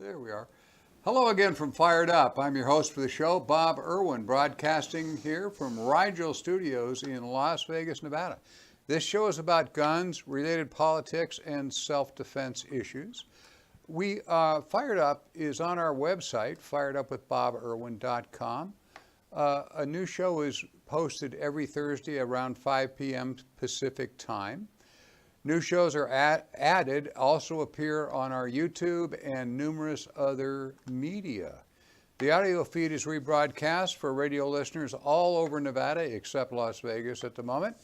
There we are. Hello again from Fired Up. I'm your host for the show, Bob Irwin, broadcasting here from Rigel Studios in Las Vegas, Nevada. This show is about guns, related politics, and self-defense issues. Fired Up is on our website, firedupwithbobirwin.com. A new show is posted every Thursday around 5 p.m. Pacific time. New shows are added, also appear on our YouTube and numerous other media. The audio feed is rebroadcast for radio listeners all over Nevada, except Las Vegas at the moment.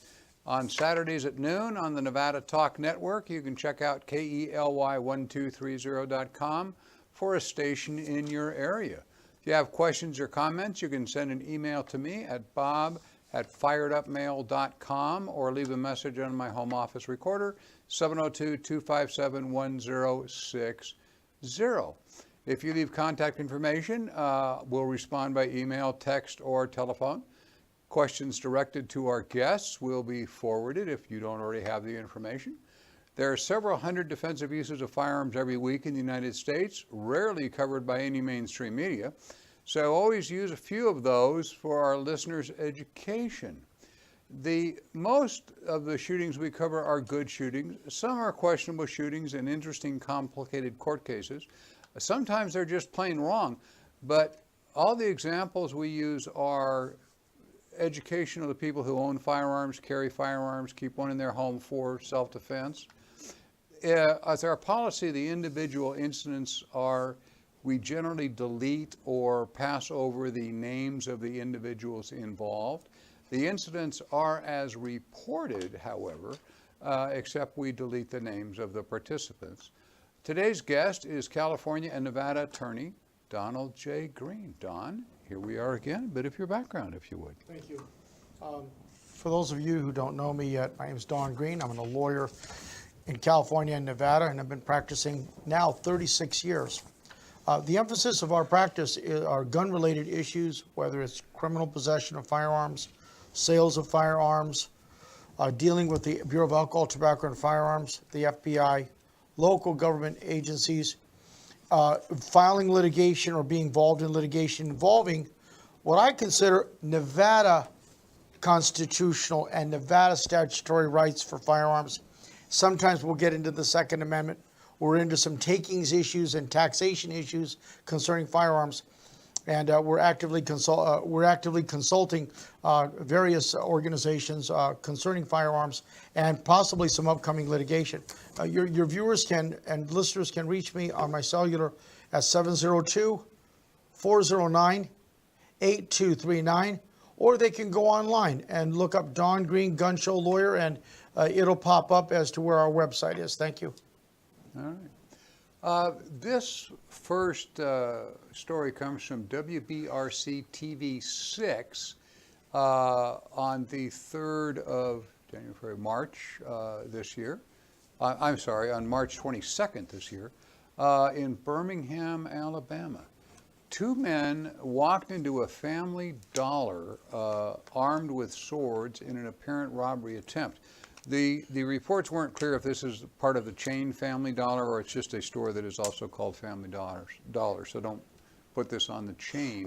On Saturdays at noon on the Nevada Talk Network, you can check out KELY1230.com for a station in your area. If you have questions or comments, you can send an email to me at bob@firedupmail.com or leave a message on my home office recorder, 702-257-1060. If you leave contact information, we'll respond by email, text, or telephone. Questions directed to our guests will be forwarded if you don't already have the information. There are several hundred defensive uses of firearms every week in the United States, rarely covered by any mainstream media. So always use a few of those for our listeners' education. Most of the shootings we cover are good shootings. Some are questionable shootings and interesting, complicated court cases. Sometimes they're just plain wrong, but all the examples we use are education of the people who own firearms, carry firearms, keep one in their home for self-defense. As our policy, the individual incidents we generally delete or pass over the names of the individuals involved. The incidents are as reported, however, except we delete the names of the participants. Today's guest is California and Nevada attorney Donald J. Green. Don, here we are again. A bit of your background, if you would. Thank you. For those of you who don't know me yet, my name is Don Green. I'm a lawyer in California and Nevada, and I've been practicing now 36 years. The emphasis of our practice are gun-related issues, whether it's criminal possession of firearms, sales of firearms, dealing with the Bureau of Alcohol, Tobacco, and Firearms, the FBI, local government agencies, filing litigation or being involved in litigation involving what I consider Nevada constitutional and Nevada statutory rights for firearms. Sometimes we'll get into the Second Amendment. We're into some takings issues and taxation issues concerning firearms, and we're actively consulting various organizations concerning firearms and possibly some upcoming litigation. Your viewers and listeners can reach me on my cellular at 702-409-8239, or they can go online and look up Don Green Gun Show Lawyer, and it'll pop up as to where our website is. Thank you. All right. This first story comes from WBRC TV 6 on the 3rd of March this year. I'm sorry, on March 22nd this year, in Birmingham, Alabama. Two men walked into a Family Dollar armed with swords in an apparent robbery attempt. The reports weren't clear if this is part of the chain Family Dollar or it's just a store that is also called Family Dollar. So don't put this on the chain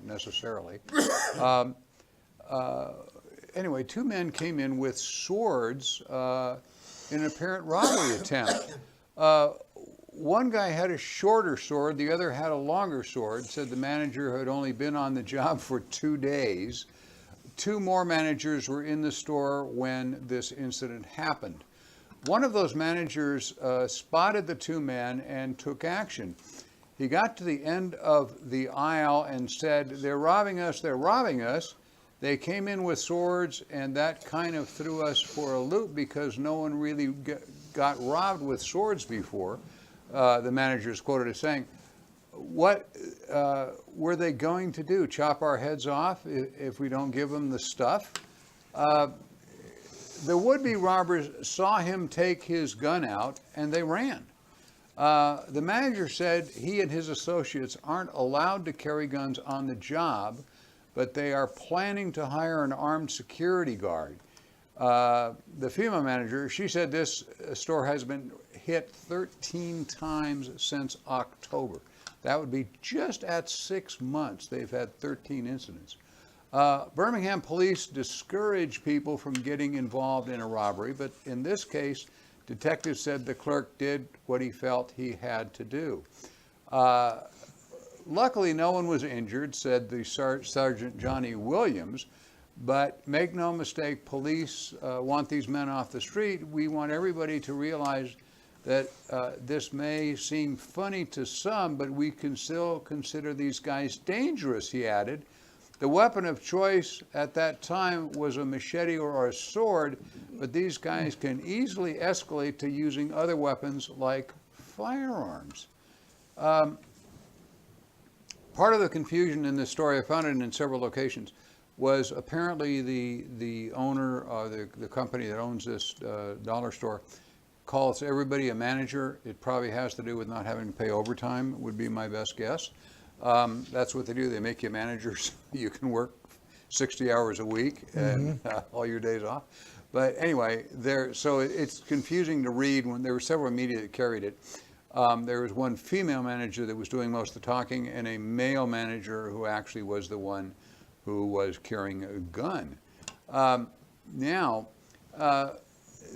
necessarily. Anyway, two men came in with swords in an apparent robbery attempt. One guy had a shorter sword, the other had a longer sword, said the manager had only been on the job for 2 days. Two more managers were in the store when this incident happened. One of those managers spotted the two men and took action. He got to the end of the aisle and said, "They're robbing us, they're robbing us." They came in with swords, and that kind of threw us for a loop because no one really got robbed with swords before. The manager is quoted as saying, "What were they going to do? Chop our heads off if we don't give them the stuff?" The would-be robbers saw him take his gun out and they ran. The manager said he and his associates aren't allowed to carry guns on the job, but they are planning to hire an armed security guard. The female manager, she said this store has been hit 13 times since October. That would be just at 6 months they've had 13 incidents. Birmingham police discourage people from getting involved in a robbery, but in this case, detectives said the clerk did what he felt he had to do. Luckily, no one was injured, said the Sergeant Johnny Williams, but make no mistake, police want these men off the street. We want everybody to realize that this may seem funny to some, but we can still consider these guys dangerous, he added. The weapon of choice at that time was a machete or a sword, but these guys can easily escalate to using other weapons like firearms. Part of the confusion in this story, I found it in several locations, was apparently the owner, the company that owns this dollar store, calls everybody a manager. It probably has to do with not having to pay overtime, would be my best guess. That's what they do. They make you managers. You can work 60 hours a week and all your days off. But anyway, so it's confusing to read. When there were several media that carried it. There was one female manager that was doing most of the talking, and a male manager who actually was the one who was carrying a gun.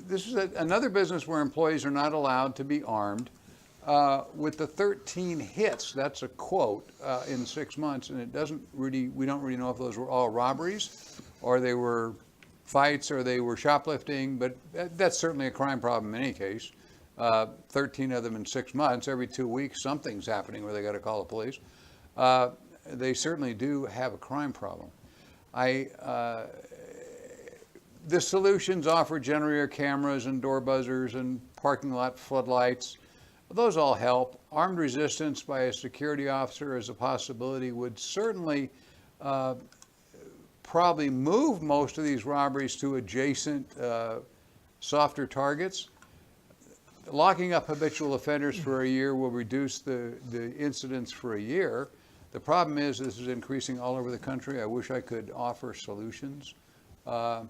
This is another business where employees are not allowed to be armed. With the 13 hits, that's a quote, in 6 months, and we don't really know if those were all robberies or they were fights or they were shoplifting, but that's certainly a crime problem in any case. 13 of them in 6 months, every 2 weeks something's happening where they got to call the police. They certainly do have a crime problem. The solutions offer generator cameras and door buzzers and parking lot floodlights. Those all help. Armed resistance by a security officer as a possibility would certainly probably move most of these robberies to adjacent softer targets. Locking up habitual offenders for a year will reduce the incidents for a year. The problem is this is increasing all over the country. I wish I could offer solutions. All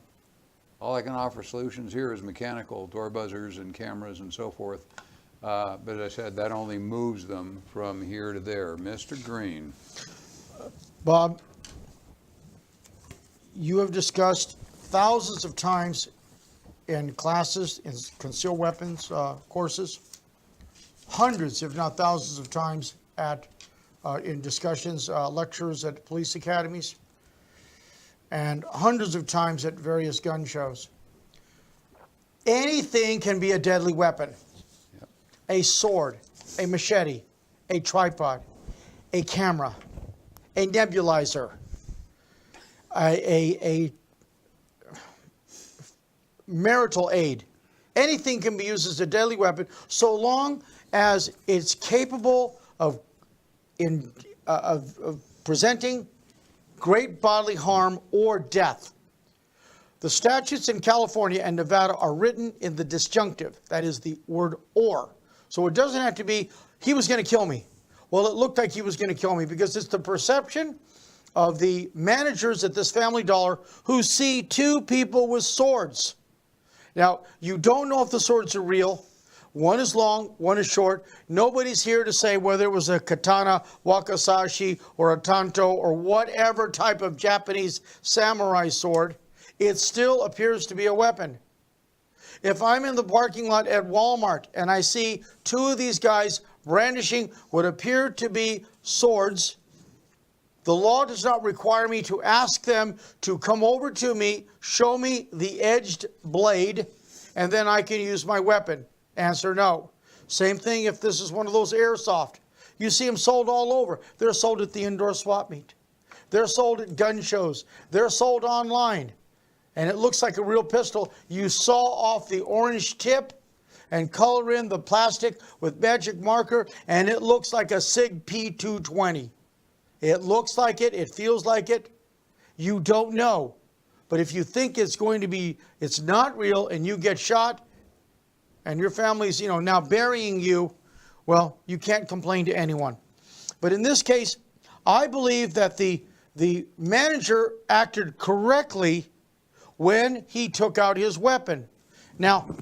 I can offer solutions here is mechanical door buzzers and cameras and so forth. But as I said, that only moves them from here to there. Mr. Green. Bob, you have discussed thousands of times in classes, in concealed weapons courses, hundreds, if not thousands of times in discussions, lectures at police academies, and hundreds of times at various gun shows. Anything can be a deadly weapon. Yep. A sword, a machete, a tripod, a camera, a nebulizer, a marital aid. Anything can be used as a deadly weapon so long as it's capable of presenting great bodily harm or death. The statutes in California and Nevada are written in the disjunctive, that is the word or. So it doesn't have to be, he was going to kill me. Well, it looked like he was going to kill me because it's the perception of the managers at this Family Dollar who see two people with swords. Now, you don't know if the swords are real. One is long, one is short. Nobody's here to say whether it was a katana, wakizashi, or a tanto, or whatever type of Japanese samurai sword. It still appears to be a weapon. If I'm in the parking lot at Walmart and I see two of these guys brandishing what appear to be swords, the law does not require me to ask them to come over to me, show me the edged blade, and then I can use my weapon. Answer no. Same thing if this is one of those airsoft. You see them sold all over. They're sold at the indoor swap meet. They're sold at gun shows. They're sold online. And it looks like a real pistol. You saw off the orange tip and color in the plastic with magic marker, and it looks like a SIG P220. It looks like it. It feels like it. You don't know. But if you think it's going to be, it's not real, and you get shot, and your family's, now burying you, well, you can't complain to anyone. But in this case, I believe that the manager acted correctly when he took out his weapon. Now,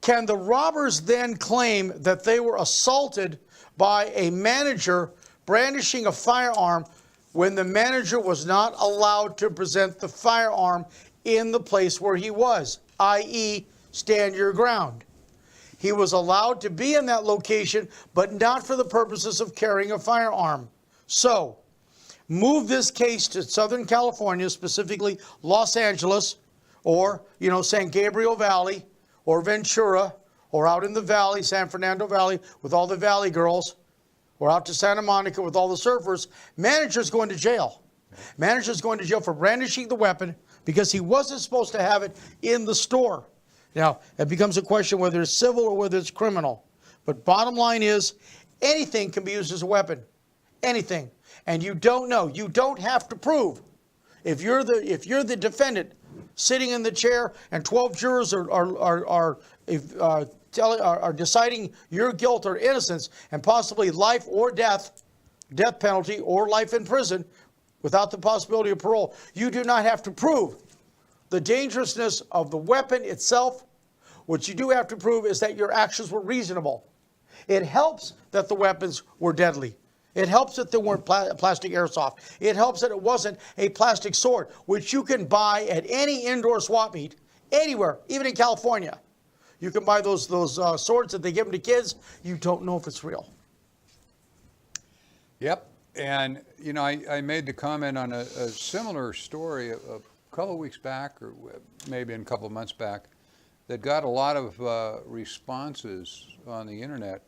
can the robbers then claim that they were assaulted by a manager brandishing a firearm when the manager was not allowed to present the firearm in the place where he was, i.e., stand your ground? He was allowed to be in that location, but not for the purposes of carrying a firearm. So, move this case to Southern California, specifically Los Angeles, or, San Gabriel Valley, or Ventura, or out in the valley, San Fernando Valley, with all the valley girls, or out to Santa Monica with all the surfers. Manager's going to jail. Manager's going to jail for brandishing the weapon because he wasn't supposed to have it in the store. Now, it becomes a question whether it's civil or whether it's criminal. But bottom line is, anything can be used as a weapon. Anything. And you don't know. You don't have to prove. If you're the defendant sitting in the chair and 12 jurors are deciding your guilt or innocence and possibly life or death penalty or life in prison without the possibility of parole, you do not have to prove the dangerousness of the weapon itself. What you do have to prove is that your actions were reasonable. It helps that the weapons were deadly. It helps that there weren't plastic airsoft. It helps that it wasn't a plastic sword, which you can buy at any indoor swap meet, anywhere, even in California. You can buy those swords that they give them to kids. You don't know if it's real. Yep. And, I made the comment on a similar story a couple of weeks back, or maybe a couple of months back, that got a lot of responses on the internet,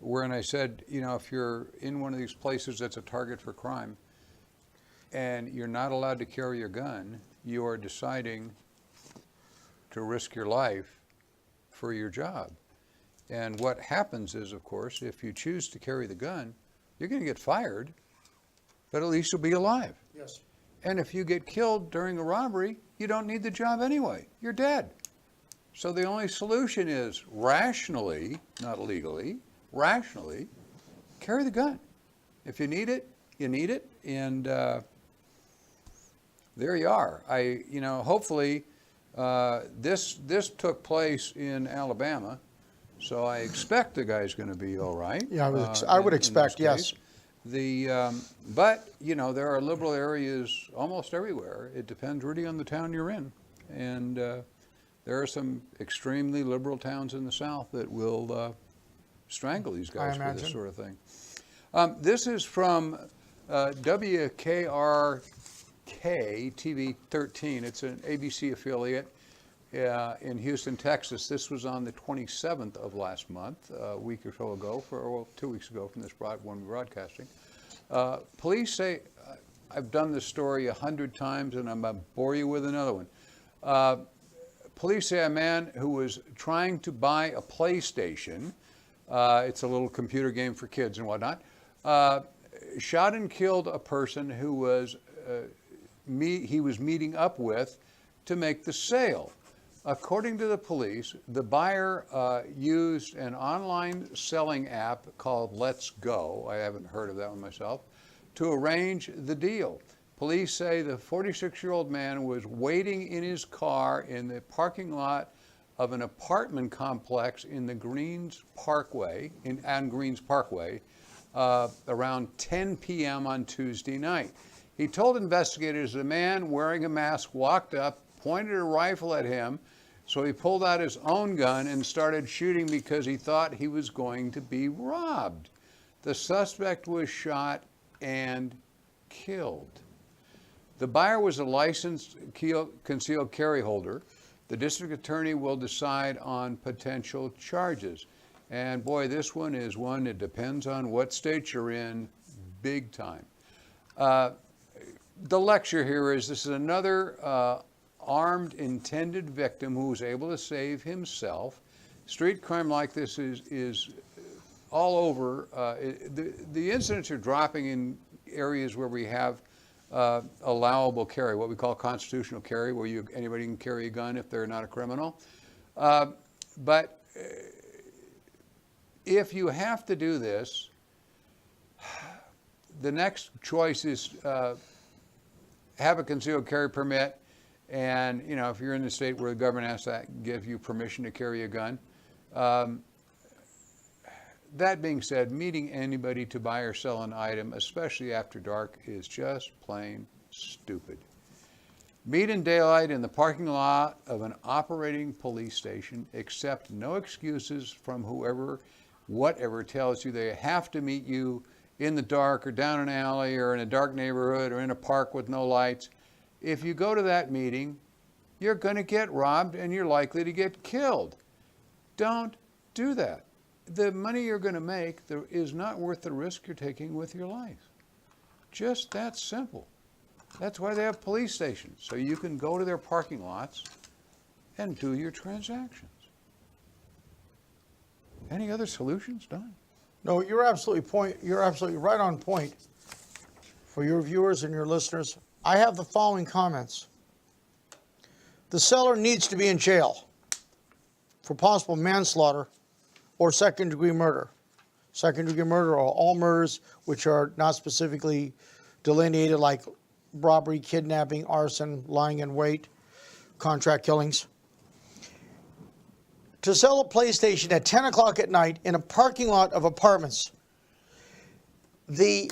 wherein I said, if you're in one of these places that's a target for crime and you're not allowed to carry a gun, you are deciding to risk your life for your job. And what happens is, of course, if you choose to carry the gun, you're going to get fired, but at least you'll be alive. Yes. And if you get killed during a robbery, you don't need the job anyway. You're dead. So the only solution is rationally, not illegally, rationally, carry the gun. If you need it, you need it. And there you are. Hopefully this took place in Alabama. So I expect the guy's going to be all right. Yeah, I would expect, yes. But there are liberal areas almost everywhere. It depends really on the town you're in, and there are some extremely liberal towns in the South that will strangle these guys for this sort of thing. This is from WKRK TV 13. It's an ABC affiliate in Houston, Texas. This was on the 27th of last month, a week or so ago, 2 weeks ago from this one broadcasting. Police say, I've done this story 100 times and I'm going to bore you with another one. Police say a man who was trying to buy a PlayStation, it's a little computer game for kids and whatnot, shot and killed a person who was he was meeting up with to make the sale. According to the police, the buyer used an online selling app called Let's Go, I haven't heard of that one myself, to arrange the deal. Police say the 46-year-old man was waiting in his car in the parking lot of an apartment complex in the Greens Parkway, on Greens Parkway, around 10 p.m. on Tuesday night. He told investigators the man wearing a mask walked up, pointed a rifle at him, so he pulled out his own gun and started shooting because he thought he was going to be robbed. The suspect was shot and killed. The buyer was a licensed concealed carry holder. The district attorney will decide on potential charges. And boy, this one is one that depends on what state you're in, big time. The lecture here is this is another armed intended victim who was able to save himself. Street crime like this is all over. The incidents are dropping in areas where we have allowable carry, what we call constitutional carry, where anybody can carry a gun if they're not a criminal. But if you have to do this, the next choice is have a concealed carry permit. And, if you're in the state where the government has to give you permission to carry a gun, That being said, meeting anybody to buy or sell an item, especially after dark, is just plain stupid. Meet in daylight in the parking lot of an operating police station. Accept no excuses from whoever, whatever tells you they have to meet you in the dark or down an alley or in a dark neighborhood or in a park with no lights. If you go to that meeting, you're going to get robbed and you're likely to get killed. Don't do that. The money you're going to make is not worth the risk you're taking with your life. Just that simple. That's why they have police stations, so you can go to their parking lots and do your transactions. Any other solutions, Don? No, you're absolutely right on point. For your viewers and your listeners, I have the following comments. The seller needs to be in jail for possible manslaughter or second-degree murder. Second-degree murder are all murders which are not specifically delineated, like robbery, kidnapping, arson, lying in wait, contract killings. To sell a PlayStation at 10 o'clock at night in a parking lot of apartments, the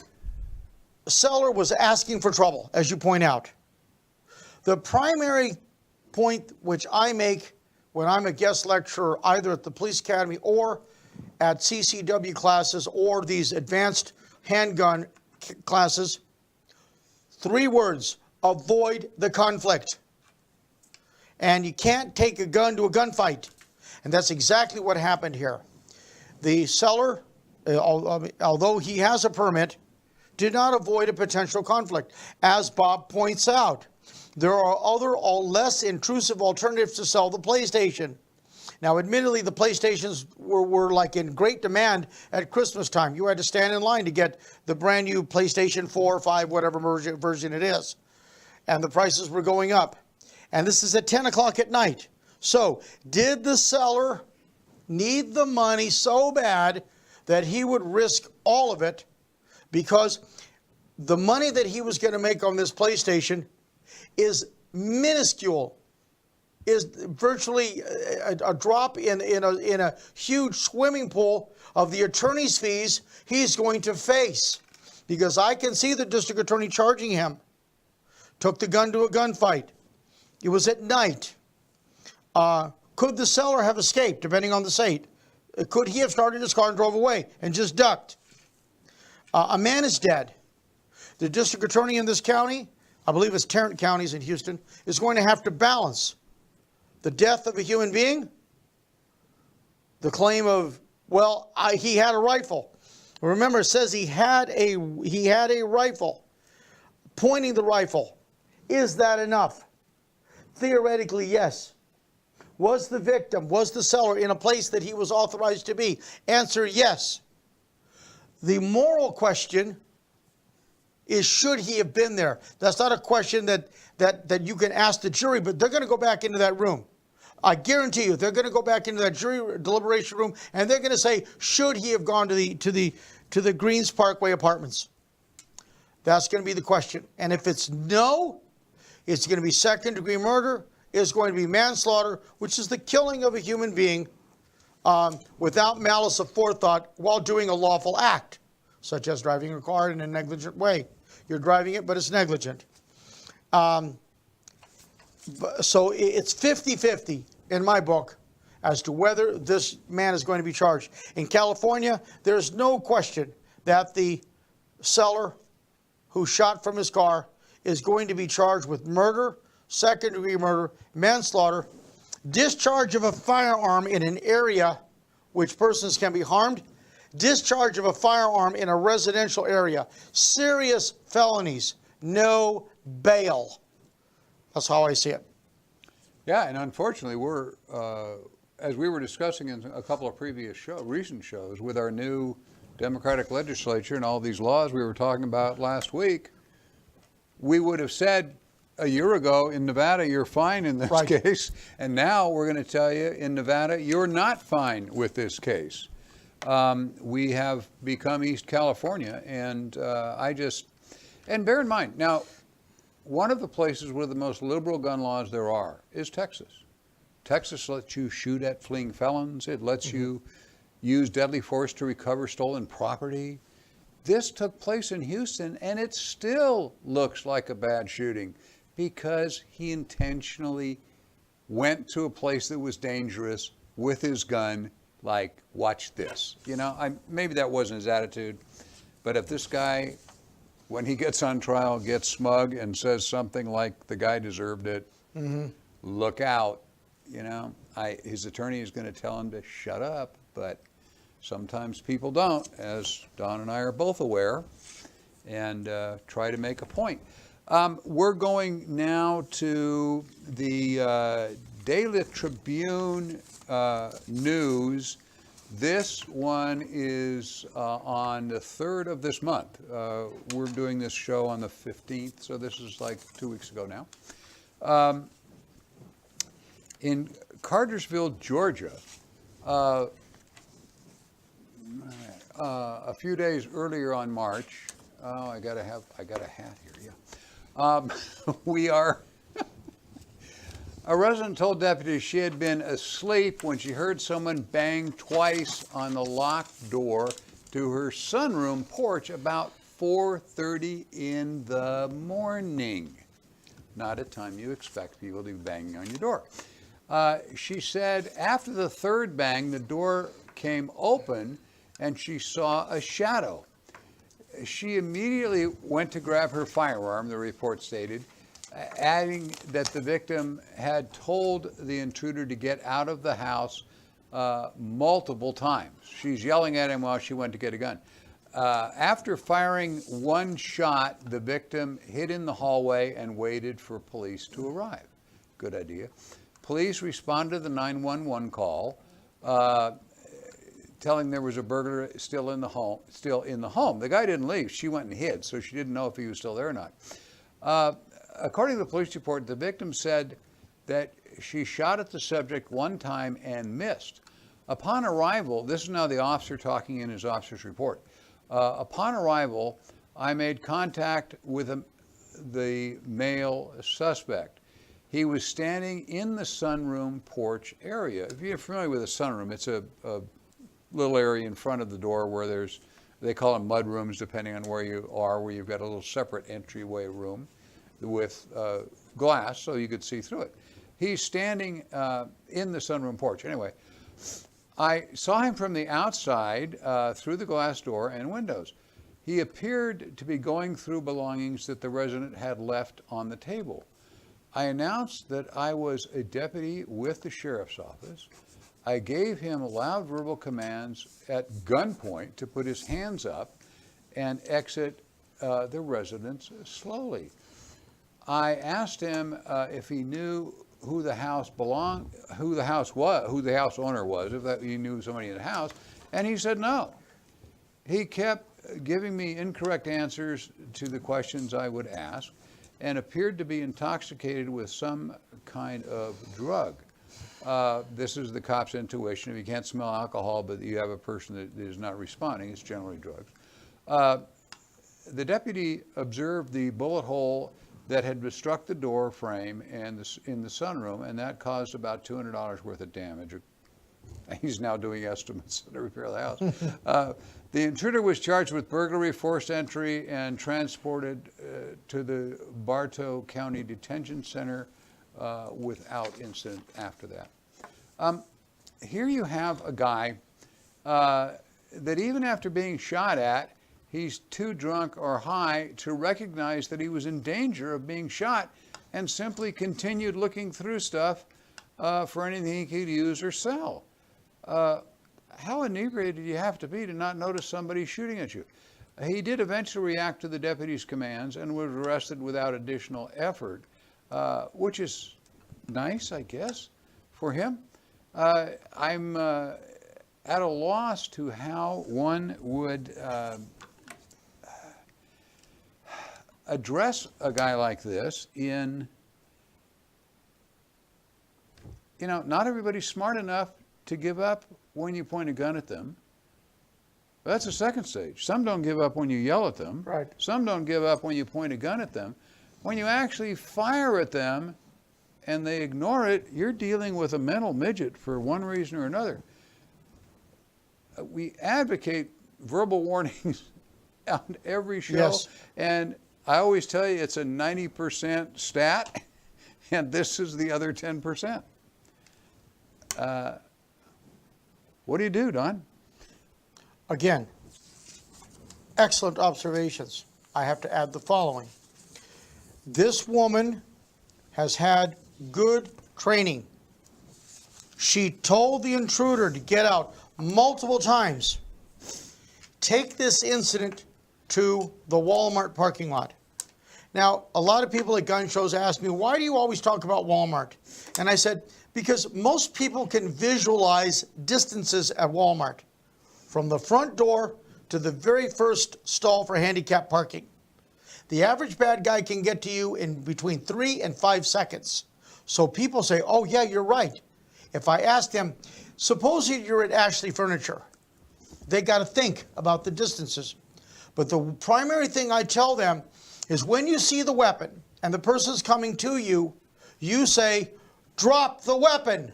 seller was asking for trouble, as you point out. The primary point which I make when I'm a guest lecturer either at the police academy or at CCW classes or these advanced handgun classes, 3 words: avoid the conflict. And you can't take a gun to a gunfight. And that's exactly what happened here. The seller, although he has a permit, did not avoid a potential conflict. As Bob points out, there are other less intrusive alternatives to sell the PlayStation. Now, admittedly, the PlayStations were like in great demand at Christmas time. You had to stand in line to get the brand new PlayStation 4 or 5, whatever version it is. And the prices were going up. And this is at 10 o'clock at night. So, did the seller need the money so bad that he would risk all of it? Because the money that he was going to make on this PlayStation is minuscule, is virtually a drop in a huge swimming pool of the attorney's fees he's going to face. Because I can see the district attorney charging him. Took the gun to a gunfight. It was at night. Could the seller have escaped, depending on the state? Could he have started his car and drove away and just ducked? A man is dead. The district attorney in this county, I believe it's Tarrant County's in Houston, is going to have to balance the death of a human being, the claim of, well, he had a rifle. Remember, it says he had a rifle, pointing the rifle. Is that enough? Theoretically, yes. Was the victim, was the seller in a place that he was authorized to be? Answer, yes. The moral question is, should he have been there? That's not a question that you can ask the jury, but they're going to go back into that room. I guarantee you, they're going to go back into that jury deliberation room, and they're going to say, should he have gone to the Greens Parkway apartments? That's going to be the question. And if it's no, it's going to be second-degree murder. It's going to be manslaughter, which is the killing of a human being without malice of forethought while doing a lawful act, such as driving a car in a negligent way. You're driving it, but it's negligent. So it's 50-50 in my book as to whether this man is going to be charged. In California, there's no question that the seller who shot from his car is going to be charged with murder, second-degree murder, manslaughter, discharge of a firearm in an area which persons can be harmed, discharge of a firearm in a residential area, serious felonies, no bail. That's how I see it. Yeah, and unfortunately, we're, as we were discussing in a couple of previous recent shows, with our new Democratic legislature and all these laws we were talking about last week, we would have said a year ago, in Nevada, you're fine in this case. And now we're going to tell you, in Nevada, you're not fine with this case. We have become East California, and and bear in mind, now, one of the places with the most liberal gun laws there are is Texas. Texas lets you shoot at fleeing felons. It lets you use deadly force to recover stolen property. This took place in Houston, and it still looks like a bad shooting because he intentionally went to a place that was dangerous with his gun, like, watch this. You know, maybe that wasn't his attitude, but if this guy, when he gets on trial, gets smug and says something like the guy deserved it, look out. You know, his attorney is going to tell him to shut up, but sometimes people don't, as Don and I are both aware, and try to make a point. We're going now to the Daily Tribune news. This one is on the 3rd of this month. We're doing this show on the 15th, so this is like 2 weeks ago now. In Cartersville, Georgia, a few days earlier on March, I got a hat here, yeah. A resident told deputies she had been asleep when she heard someone bang twice on the locked door to her sunroom porch about 4:30 in the morning. Not a time you expect people to be banging on your door. She said after the third bang, the door came open and she saw a shadow. She immediately went to grab her firearm, the report stated, adding that the victim had told the intruder to get out of the house multiple times. She's yelling at him while she went to get a gun. After firing one shot, the victim hid in the hallway and waited for police to arrive. Good idea. Police responded to the 911 call, telling there was a burglar still in the home. The guy didn't leave. She went and hid, so she didn't know if he was still there or not. According to the police report, the victim said that she shot at the subject one time and missed. Upon arrival, this is now the officer talking in his officer's report. Upon arrival, I made contact with the male suspect. He was standing in the sunroom porch area. If you're familiar with a sunroom, it's a little area in front of the door where they call them mud rooms depending on where you are, where you've got a little separate entryway room with glass so you could see through it. He's standing in the sunroom porch. Anyway, I saw him from the outside through the glass door and windows. He appeared to be going through belongings that the resident had left on the table. I announced that I was a deputy with the sheriff's office. I gave him loud verbal commands at gunpoint to put his hands up and exit the residence slowly. I asked him if he knew who the house owner was, if he knew somebody in the house, and he said no. He kept giving me incorrect answers to the questions I would ask and appeared to be intoxicated with some kind of drug. This is the cop's intuition. If you can't smell alcohol, but you have a person that is not responding, it's generally drugs. The deputy observed the bullet hole that had struck the door frame and in the sunroom, and that caused about $200 worth of damage. He's now doing estimates to repair the house. The intruder was charged with burglary, forced entry, and transported to the Bartow County Detention Center without incident after that. Here you have a guy that even after being shot at, he's too drunk or high to recognize that he was in danger of being shot and simply continued looking through stuff for anything he could use or sell. How inebriated do you have to be to not notice somebody shooting at you? He did eventually react to the deputy's commands and was arrested without additional effort, which is nice, I guess, for him. I'm at a loss to how one would address a guy like this in, not everybody's smart enough to give up when you point a gun at them. That's the second stage. Some don't give up when you yell at them. Right. Some don't give up when you point a gun at them. When you actually fire at them and they ignore it, you're dealing with a mental midget for one reason or another. We advocate verbal warnings on every show, Yes. and I always tell you it's a 90% stat, and this is the other 10%. What do you do, Don? Again, excellent observations. I have to add the following. This woman has had good training. She told the intruder to get out multiple times. Take this incident to the Walmart parking lot. Now, a lot of people at gun shows ask me, why do you always talk about Walmart? And I said, because most people can visualize distances at Walmart, from the front door to the very first stall for handicap parking. The average bad guy can get to you in between 3 and 5 seconds. So people say, oh yeah, you're right. If I ask them, suppose you're at Ashley Furniture, they got to think about the distances. But the primary thing I tell them is when you see the weapon and the person's coming to you, you say, drop the weapon.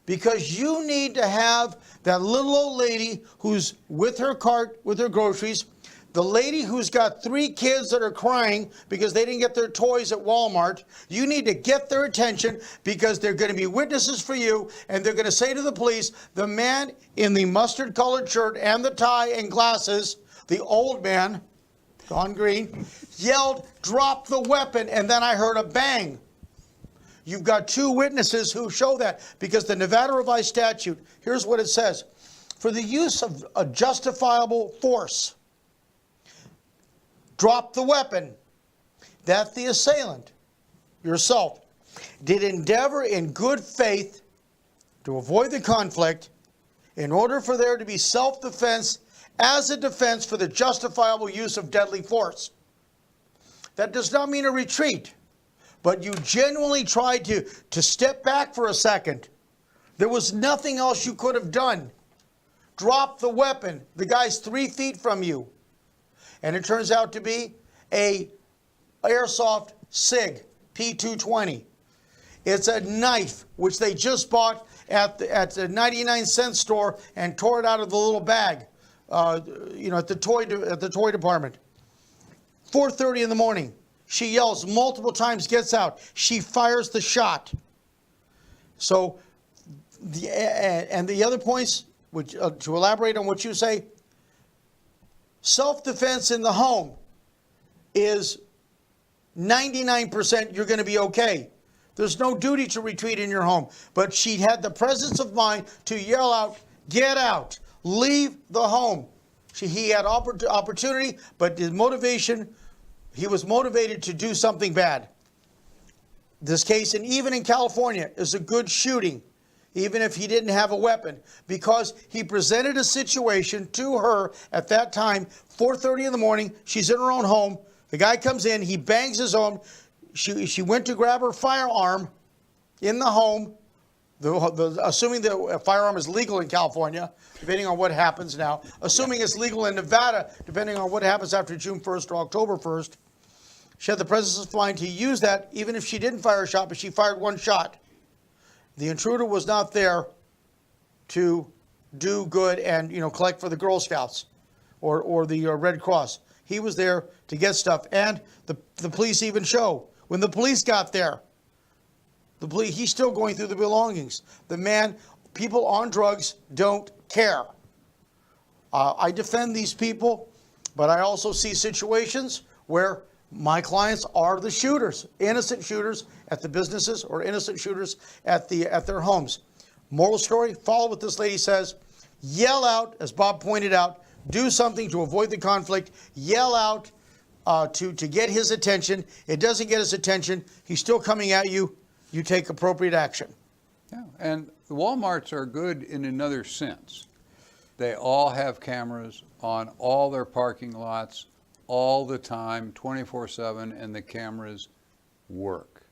Because you need to have that little old lady who's with her cart, with her groceries, the lady who's got 3 kids that are crying because they didn't get their toys at Walmart. You need to get their attention because they're going to be witnesses for you, and they're going to say to the police, the man in the mustard-colored shirt and the tie and glasses, the old man, Don Green, yelled, drop the weapon, and then I heard a bang. You've got 2 witnesses who show that because the Nevada Revised Statute, here's what it says. For the use of a justifiable force, drop the weapon, that the assailant, yourself, did endeavor in good faith to avoid the conflict in order for there to be self-defense as a defense for the justifiable use of deadly force. That does not mean a retreat, but you genuinely tried to step back for a second. There was nothing else you could have done. Drop the weapon. The guy's 3 feet from you. And it turns out to be a airsoft SIG P220. It's a knife which they just bought at the 99-cent store and tore it out of the little bag, at the toy department. 4:30 in the morning. She yells multiple times, gets out. She fires the shot. So, the other points, which, to elaborate on what you say, self-defense in the home is 99% you're going to be okay. There's no duty to retreat in your home. But she had the presence of mind to yell out, get out, leave the home. He had opportunity, but his motivation, he was motivated to do something bad. This case, and even in California, is a good shooting, even if he didn't have a weapon, because he presented a situation to her at that time, 4:30 in the morning, she's in her own home, the guy comes in, he bangs his own, she went to grab her firearm in the home, assuming the firearm is legal in California, depending on what happens now, assuming it's legal in Nevada, depending on what happens after June 1st or October 1st, she had the presence of mind to use that, even if she didn't fire a shot, but she fired 1 shot. The intruder was not there to do good and, collect for the Girl Scouts or the Red Cross. He was there to get stuff. And the police even show, when the police got there, he's still going through the belongings. The man, people on drugs don't care. I defend these people, but I also see situations where my clients are the shooters, innocent shooters at the businesses or innocent shooters at their homes. Moral story, follow what this lady says. Yell out, as Bob pointed out, do something to avoid the conflict. Yell out to get his attention. It doesn't get his attention. He's still coming at you. You take appropriate action. Yeah, and the Walmarts are good in another sense. They all have cameras on all their parking lots all the time, 24/7, and the cameras work.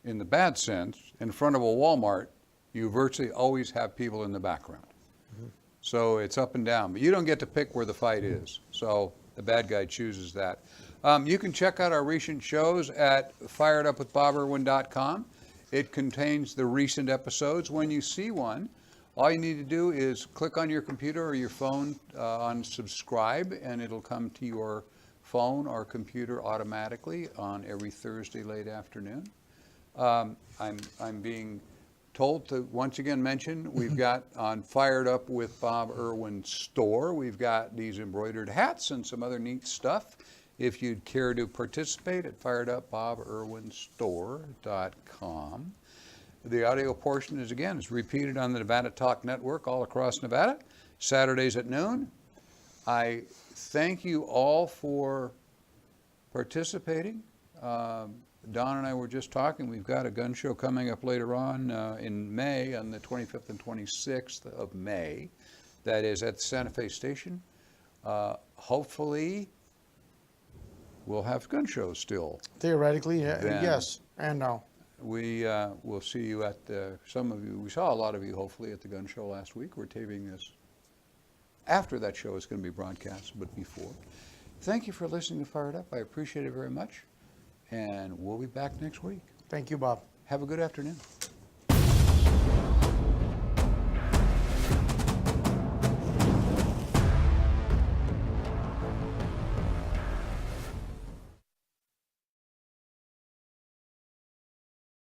In the bad sense, in front of a Walmart, you virtually always have people in the background. So it's up and down, but you don't get to pick where the fight is. So the bad guy chooses that. You can check out our recent shows at firedupwithboberwin.com. It contains the recent episodes. When you see one, all you need to do is click on your computer or your phone on subscribe, and it'll come to your phone or computer automatically on every Thursday late afternoon. I'm being told to once again mention we've got on Fired Up with Bob Irwin store, we've got these embroidered hats and some other neat stuff. If you'd care to participate at firedupboberwinstore.com. The audio portion is repeated on the Nevada Talk Network all across Nevada, Saturdays at noon. I thank you all for participating. Don and I were just talking. We've got a gun show coming up later on in May, on the 25th and 26th of May. That is at the Santa Fe Station. Hopefully, we'll have gun shows still. Theoretically, Then- yes and no. We will see you at some of you. We saw a lot of you, hopefully, at the gun show last week. We're taping this after that show is going to be broadcast, but before. Thank you for listening to Fired Up. I appreciate it very much. And we'll be back next week. Thank you, Bob. Have a good afternoon.